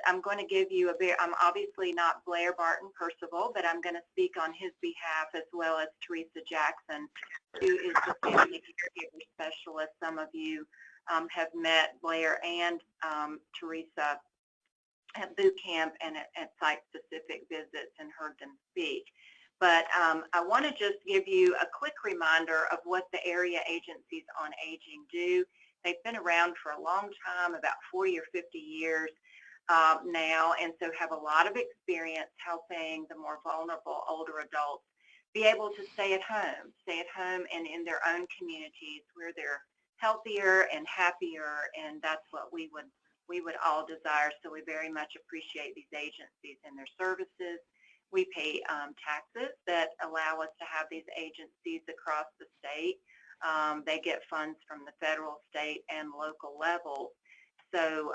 I'm going to give you I'm obviously not Blair Barton Percival, but I'm going to speak on his behalf as well as Teresa Jackson, who is the family caregiver specialist. Some of you have met Blair and Teresa at boot camp and at site-specific visits and heard them speak. But I want to just give you a quick reminder of what the area agencies on aging do. They've been around for a long time, about 40 or 50 years now, and so have a lot of experience helping the more vulnerable older adults be able to stay at home and in their own communities where they're healthier and happier, and that's what we would all desire. So we very much appreciate these agencies and their services. We pay taxes that allow us to have these agencies across the state. They get funds from the federal, state, and local levels. So,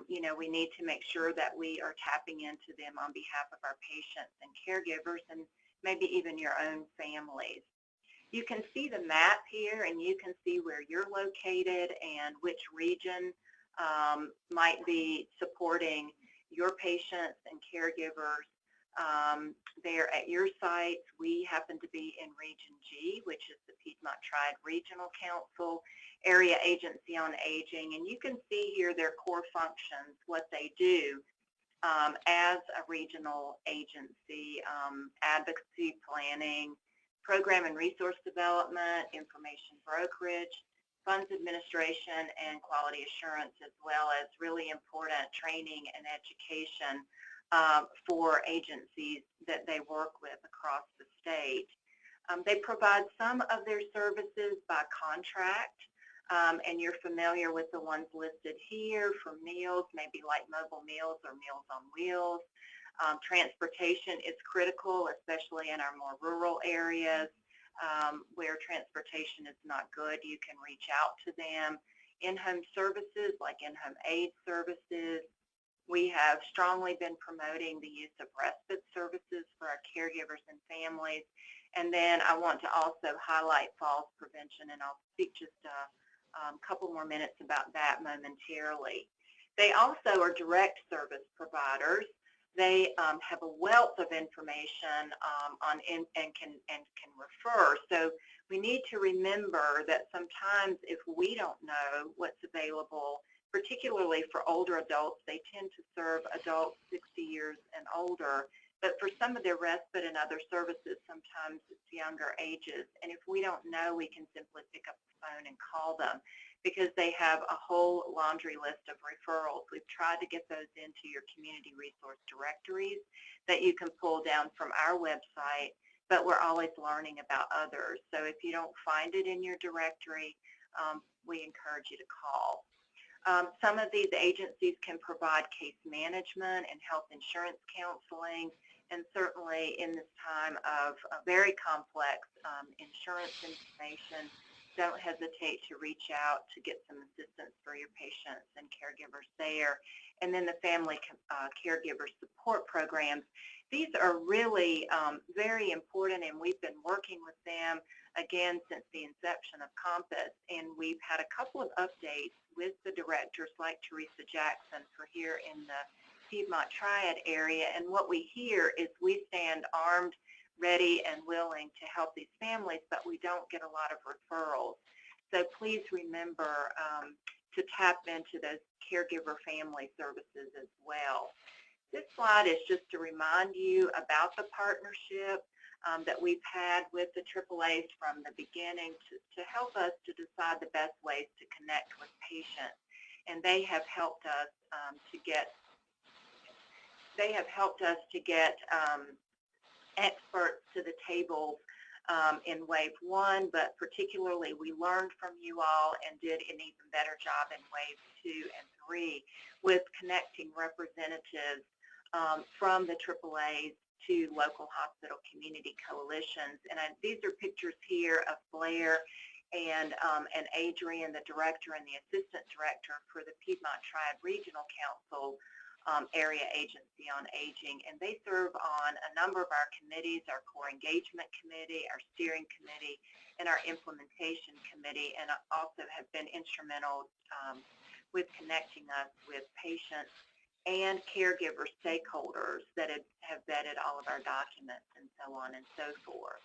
you know, we need to make sure that we are tapping into them on behalf of our patients and caregivers and maybe even your own families. You can see the map here, and you can see where you're located and which region might be supporting your patients and caregivers there at your sites. We happen to be in Region G, which is the Piedmont Triad Regional Council Area Agency on Aging, and you can see here their core functions, what they do as a regional agency: advocacy, planning, program and resource development, information brokerage, funds administration, and quality assurance, as well as really important training and education for agencies that they work with across the state. They provide some of their services by contract, and you're familiar with the ones listed here for meals, maybe like mobile meals or Meals on Wheels. Transportation is critical, especially in our more rural areas where transportation is not good. You can reach out to them. In-home services like in-home aid services. We have strongly been promoting the use of respite services for our caregivers and families. And then I want to also highlight falls prevention, and I'll speak just a couple more minutes about that momentarily. They also are direct service providers. They have a wealth of information and can refer. So we need to remember that sometimes if we don't know what's available, particularly for older adults, they tend to serve adults 60 years and older. But for some of their respite and other services, sometimes it's younger ages. And if we don't know, we can simply pick up the phone and call them because they have a whole laundry list of referrals. We've tried to get those into your community resource directories that you can pull down from our website, but we're always learning about others. So if you don't find it in your directory, we encourage you to call. Some of these agencies can provide case management and health insurance counseling, and certainly in this time of very complex insurance information, don't hesitate to reach out to get some assistance for your patients and caregivers there. And then the family caregiver support programs. These are really very important, and we've been working with them again since the inception of Compass, and we've had a couple of updates with the directors like Teresa Jackson for here in the Piedmont Triad area. And what we hear is we stand armed, ready, and willing to help these families, but we don't get a lot of referrals. So please remember to tap into those caregiver family services as well. This slide is just to remind you about the partnership that we've had with the AAAs from the beginning to help us to decide the best ways to connect with patients. And they have helped us to get experts to the table in wave one, but particularly we learned from you all and did an even better job in wave 2 and 3 with connecting representatives from the AAAs to local hospital community coalitions. And these are pictures here of Blair and Adrian, the director and the assistant director for the Piedmont Triad Regional Council Area Agency on Aging. And they serve on a number of our committees, our core engagement committee, our steering committee, and our implementation committee, and also have been instrumental with connecting us with patients and caregiver stakeholders that have vetted all of our documents and so on and so forth.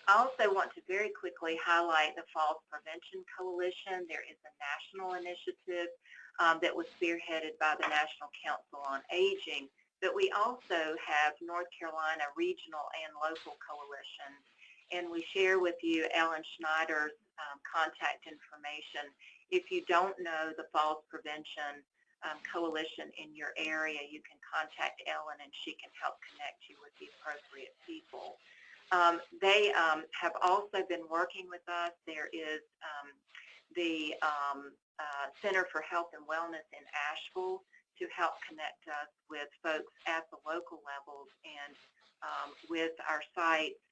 I also want to very quickly highlight the Falls Prevention Coalition. There is a national initiative that was spearheaded by the National Council on Aging, but we also have North Carolina regional and local coalitions, and we share with you Ellen Schneider's contact information. If you don't know the Falls Prevention Coalition in your area, you can contact Ellen and she can help connect you with the appropriate people. They have also been working with us. There is the Center for Health and Wellness in Asheville to help connect us with folks at the local levels and with our sites,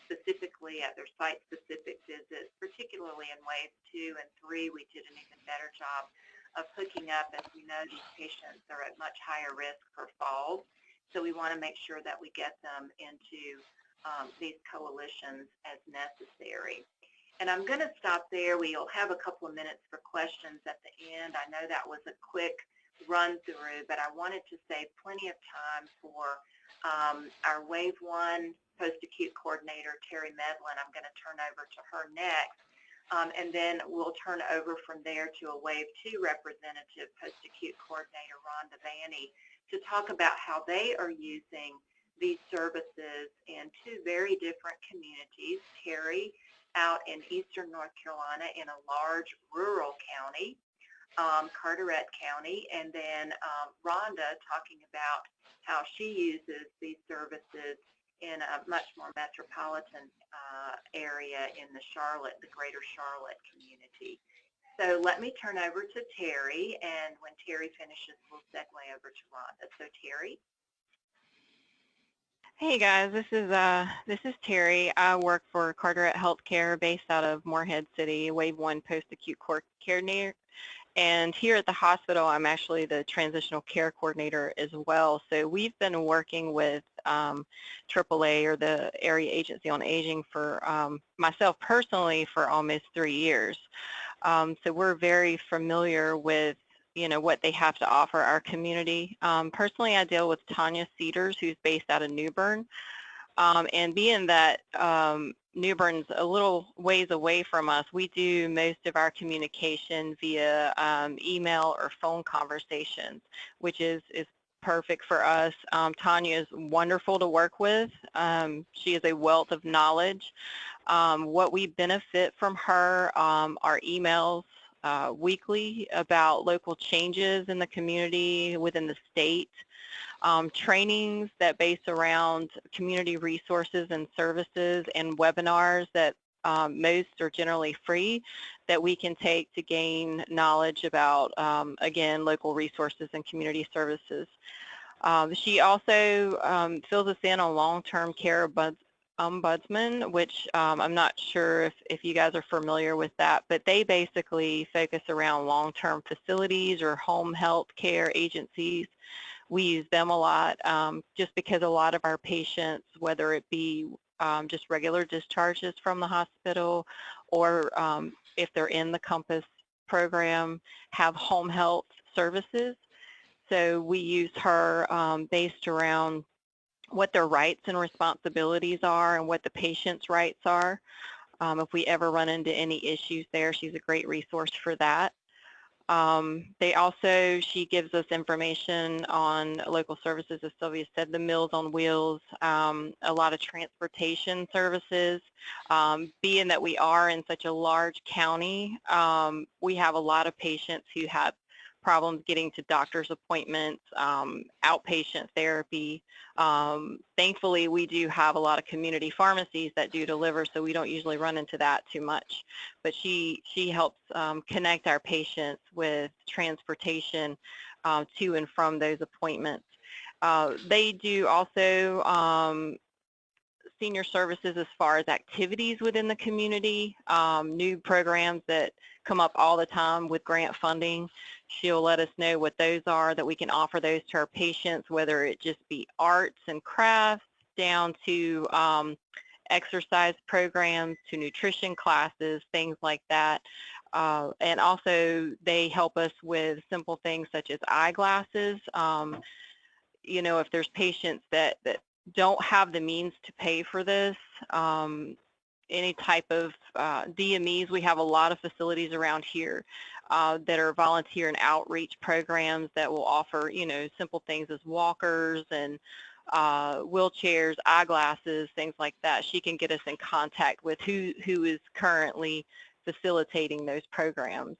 specifically at their site-specific visits, particularly in waves 2 and 3. We did an even better job of hooking up. As we know, these patients are at much higher risk for falls, so we want to make sure that we get them into these coalitions as necessary. And I'm going to stop there. We'll have a couple of minutes for questions at the end. I know that was a quick run through, but I wanted to save plenty of time for our Wave 1 post-acute coordinator, Terry Medlin. I'm going to turn over to her next. And then we'll turn over from there to a Wave 2 representative, post-acute coordinator, Rhonda Vanny, to talk about how they are using these services in 2 very different communities. Terry out in eastern North Carolina in a large rural county, Carteret County, and then Rhonda talking about how she uses these services in a much more metropolitan area in the greater Charlotte community. So let me turn over to Terry, and when Terry finishes, we'll segue over to Rhonda. So Terry. Hey guys, this is Terry. I work for Carteret Healthcare based out of Morehead City, Wave 1 post-acute coordinator. And here at the hospital, I'm actually the transitional care coordinator as well. So we've been working with AAA, or the Area Agency on Aging, for myself personally for almost 3 years. So we're very familiar with what they have to offer our community. Personally, I deal with Tanya Cedars, who's based out of New Bern. And being that New Bern's a little ways away from us, we do most of our communication via email or phone conversations, which is perfect for us. Tanya is wonderful to work with. She is a wealth of knowledge. What we benefit from her are emails weekly about local changes in the community, within the state, trainings that base around community resources and services, and webinars that most are generally free that we can take to gain knowledge about, again, local resources and community services. She also fills us in on long-term care ombudsman, which I'm not sure if you guys are familiar with that, but they basically focus around long-term facilities or home health care agencies. We use them a lot just because a lot of our patients, whether it be just regular discharges from the hospital or if they're in the Compass program, have home health services. So we use her based around what their rights and responsibilities are and what the patient's rights are. If we ever run into any issues there, she's a great resource for that. She gives us information on local services, as Sylvia said, the Meals on Wheels, a lot of transportation services. Being that we are in such a large county, we have a lot of patients who have problems getting to doctor's appointments, outpatient therapy. Thankfully, we do have a lot of community pharmacies that do deliver, so we don't usually run into that too much. But she helps connect our patients with transportation to and from those appointments. They do also senior services as far as activities within the community, new programs that come up all the time with grant funding. She'll let us know what those are, that we can offer those to our patients, whether it just be arts and crafts down to exercise programs, to nutrition classes, things like that. And also they help us with simple things such as eyeglasses. You know, if there's patients that don't have the means to pay for this, any type of DMEs, we have a lot of facilities around here that are volunteer and outreach programs that will offer, you know, simple things as walkers and wheelchairs, eyeglasses, things like that. She can get us in contact with who is currently facilitating those programs.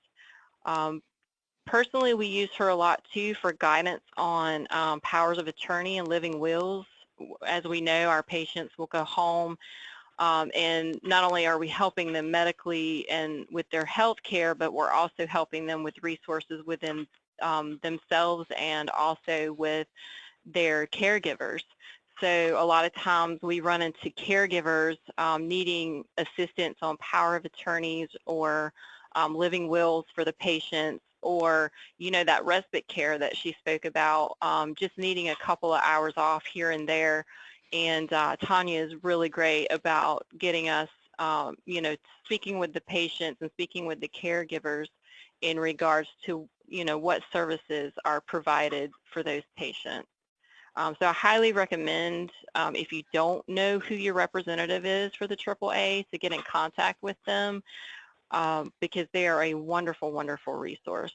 Personally, we use her a lot too for guidance on powers of attorney and living wills. As we know, our patients will go home, and not only are we helping them medically and with their health care, but we're also helping them with resources within themselves and also with their caregivers. So a lot of times we run into caregivers needing assistance on power of attorneys or living wills for the patients, or, you know, that respite care that she spoke about, just needing a couple of hours off here and there. And Tanya is really great about getting us, you know, speaking with the patients and speaking with the caregivers in regards to, you know, what services are provided for those patients. So I highly recommend, if you don't know who your representative is for the AAA, to get in contact with them, because they are a wonderful, wonderful resource.